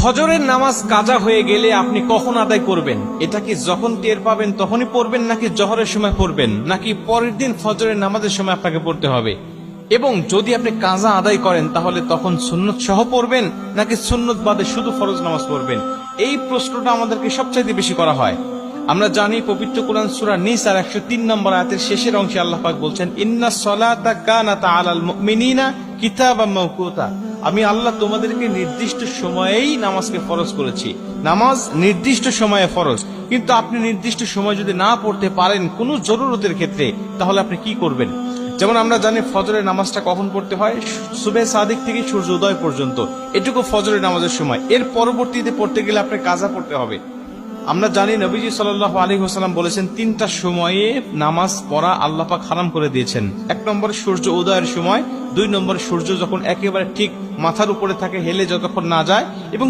ফজরের নামাজ কাজা হয়ে গেলে আপনি কখন আদায় করবেন? এটা কি যখন টের পাবেন তখনই পড়বেন, নাকি জোহরের সময় পড়বেন, নাকি পরের দিন ফজরের নামাজের সময় আপনাকে পড়তে হবে? এবং যদি আপনি কাজা আদায় করেন তাহলে তখন সুন্নত সহ পড়বেন, নাকি সুন্নত বাদে শুধু ফরজ নামাজ পড়বেন? এই প্রশ্নটা আমাদেরকে সবচাইতে বেশি করা হয়। আমরা জানি পবিত্র কোরআন সূরা নিসার 103 নম্বর আয়াতের শেষের অংশে আল্লাহ পাক বলছেন, ইন্নাস সালাতা কানাত আলাল মুমিনিনা কিতাবাম মাওকুতা। আমি আল্লাহ তোমাদেরকে নির্দিষ্ট সময়েই নামাজকে ফরজ করেছি। নামাজ নির্দিষ্ট সময়ে ফরজ, কিন্তু আপনি নির্দিষ্ট সময় যদি না পড়তে পারেন কোনো জরুরতের ক্ষেত্রে, তাহলে আপনি কি করবেন? যেমন আমরা জানি ফজরের নামাজটা কখন পড়তে হয়? সুবে সাদিক থেকে সূর্য উদয় পর্যন্ত, এটুকু ফজরের নামাজের সময়। এর পরবর্তীতে পড়তে গেলে আপনি কাজা পড়তে হবে। আমরা জানি নবীজি সাল্লাল্লাহু আলাইহি ওয়াসাল্লাম বলেছেন, তিনটা সময়ে নামাজ পড়া আল্লাহ পাক হারাম করে দিয়েছেন। 1 নম্বর সূর্য উদয়ের সময়, 2 নম্বর সূর্য যখন একেবারে ঠিক মাথার উপরে থাকে, হেলে যতক্ষণ না যায়, এবং